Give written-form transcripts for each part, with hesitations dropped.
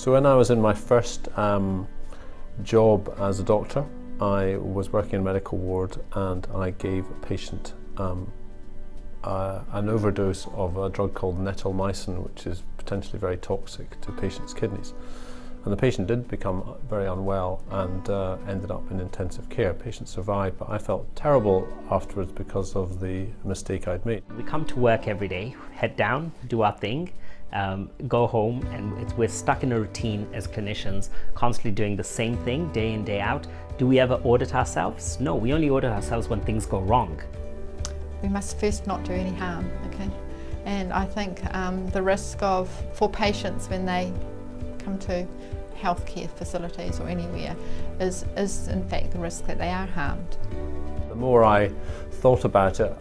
So when I was in my first job as a doctor, I was working in a medical ward and I gave a patient an overdose of a drug called nettlemycin, which is potentially very toxic to patients' kidneys. And the patient did become very unwell and ended up in intensive care. The patient survived, but I felt terrible afterwards because of the mistake I'd made. We come to work every day, head down, do our thing, go home, and we're stuck in a routine as clinicians, constantly doing the same thing day in, day out. Do we ever audit ourselves? No, we only audit ourselves when things go wrong. We must first not do any harm, okay? And I think the risk for patients when they come to healthcare facilities or anywhere is in fact the risk that they are harmed. The more I thought about it,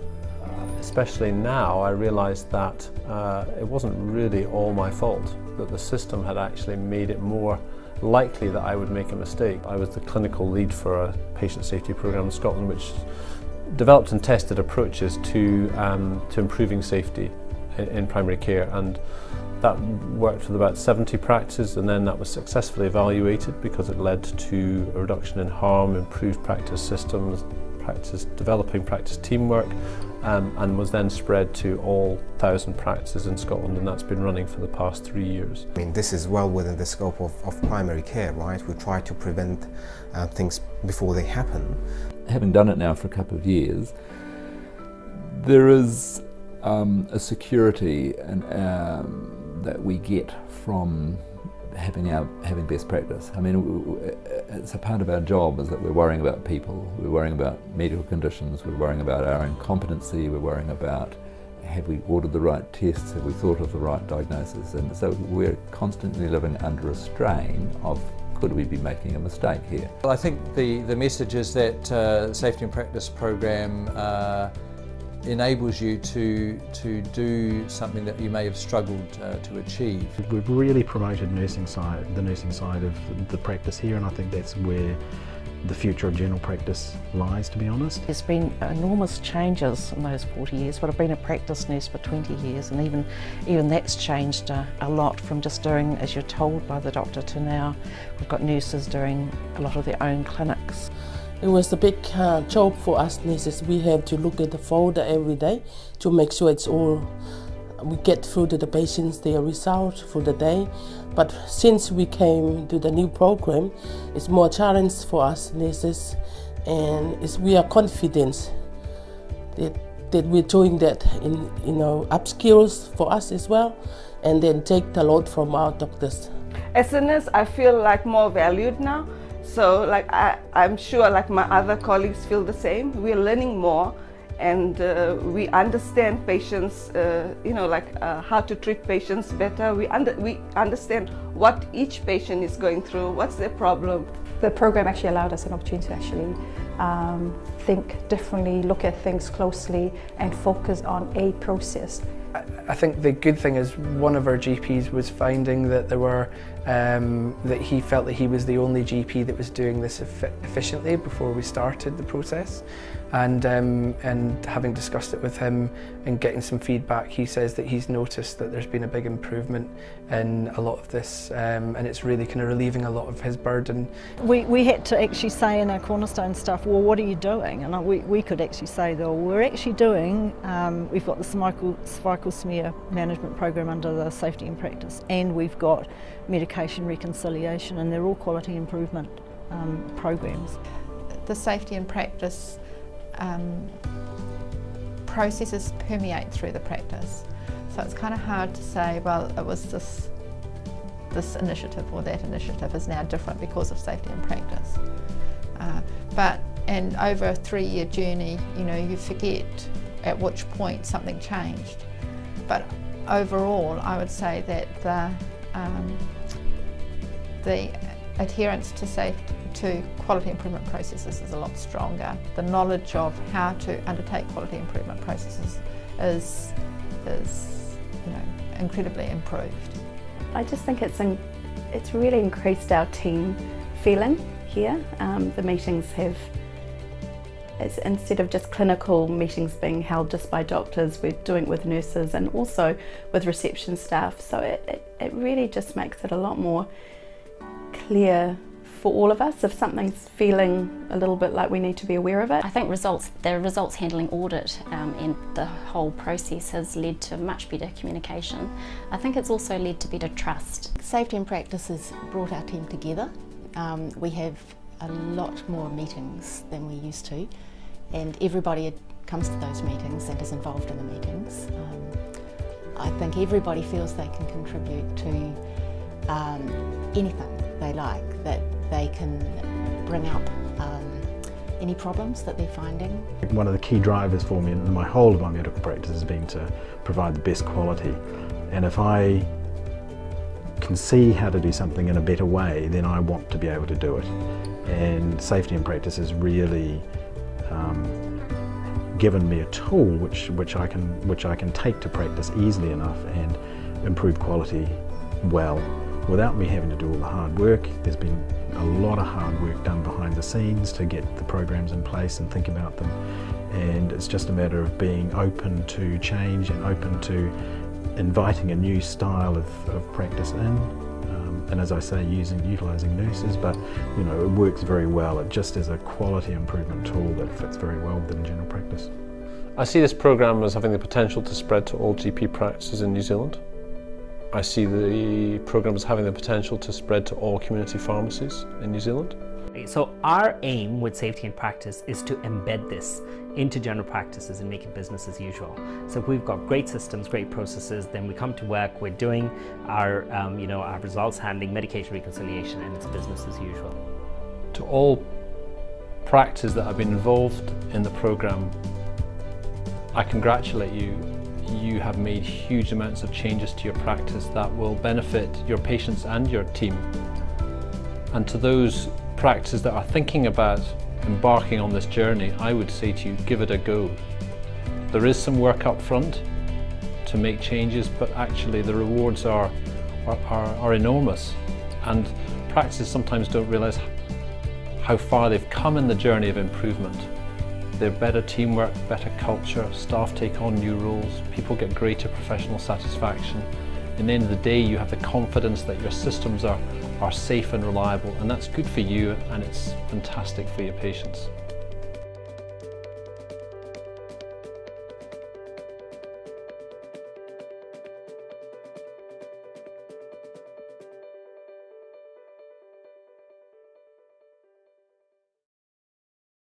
especially now, I realised that it wasn't really all my fault, that the system had actually made it more likely that I would make a mistake. I was the clinical lead for a patient safety programme in Scotland which developed and tested approaches to improving safety in primary care, and that worked with about 70 practices, and then that was successfully evaluated because it led to a reduction in harm, improved practice systems, developing practice teamwork, and was then spread to all 1,000 practices in Scotland, and that's been running for the past 3 years. I mean, this is well within the scope of primary care, right? We try to prevent things before they happen. Having done it now for a couple of years, there is a security that we get from having best practice. I mean, it's a part of our job is that we're worrying about people, we're worrying about medical conditions, we're worrying about our incompetency, we're worrying about have we ordered the right tests, have we thought of the right diagnosis, and so we're constantly living under a strain of could we be making a mistake here? Well, I think the message is that Safety in Practice program enables you to do something that you may have struggled to achieve. We've really promoted the nursing side of the practice here, and I think that's where the future of general practice lies, to be honest. There's been enormous changes in those 40 years, but I've been a practice nurse for 20 years, and even that's changed a lot from just doing as you're told by the doctor to now we've got nurses doing a lot of their own clinics. It was a big job for us nurses. We had to look at the folder every day to make sure it's all, we get through to the patients their result for the day. But since we came to the new program, it's more challenge for us nurses, and we are confident that we're doing that in upskills for us as well, and then take the load from our doctors. As a nurse, I feel like more valued now. So like I'm sure like my other colleagues feel the same. We're learning more, and we understand patients, how to treat patients better. We understand what each patient is going through, what's their problem. The program actually allowed us an opportunity to actually think differently, look at things closely, and focus on a process. I think the good thing is one of our GPs was finding that that he felt that he was the only GP that was doing this efficiently before we started the process, and having discussed it with him and getting some feedback, he says that he's noticed that there's been a big improvement in a lot of this, and it's really kind of relieving a lot of his burden. We had to actually say in our cornerstone stuff, well, what are you doing? And we could actually say, though, we're actually doing, we've got the cervical smear management program under the Safety in Practice, and we've got medication reconciliation, and they're all quality improvement programs. The Safety in Practice processes permeate through the practice, so it's kind of hard to say, well, it was this initiative or that initiative is now different because of Safety in Practice. And over a 3-year journey, you forget at which point something changed. But overall, I would say that the adherence to quality improvement processes is a lot stronger. The knowledge of how to undertake quality improvement processes is incredibly improved. I just think it's really increased our team feeling here. The meetings have instead of just clinical meetings being held just by doctors, we're doing it with nurses and also with reception staff. So it really just makes it a lot more clear for all of us if something's feeling a little bit like we need to be aware of it. I think the results handling audit and the whole process has led to much better communication. I think it's also led to better trust. Safety in Practice has brought our team together. We have a lot more meetings than we used to, and everybody comes to those meetings and is involved in the meetings. I think everybody feels they can contribute to anything they like, that they can bring up any problems that they're finding. One of the key drivers for me in my whole of my medical practice has been to provide the best quality, and if I can see how to do something in a better way, then I want to be able to do it. And Safety in Practice has really given me a tool which I can take to practice easily enough and improve quality well, without me having to do all the hard work. There's been a lot of hard work done behind the scenes to get the programs in place and think about them, and it's just a matter of being open to change and open to inviting a new style of practice in. And as I say, utilising nurses, but you know, it works very well. It just is a quality improvement tool that fits very well within general practice. I see this programme as having the potential to spread to all GP practices in New Zealand. I see the programme as having the potential to spread to all community pharmacies in New Zealand. So our aim with Safety in Practice is to embed this into general practices and make it business as usual. So if we've got great systems, great processes, then we come to work, we're doing our, our results handling, medication reconciliation, and it's business as usual. To all practices that have been involved in the programme, I congratulate you. You have made huge amounts of changes to your practice that will benefit your patients and your team. And to those practices that are thinking about embarking on this journey, I would say to you, give it a go. There is some work up front to make changes, but actually the rewards are enormous. And practices sometimes don't realise how far they've come in the journey of improvement. There's better teamwork, better culture, staff take on new roles, people get greater professional satisfaction. In the end of the day, you have the confidence that your systems are safe and reliable, and that's good for you and it's fantastic for your patients.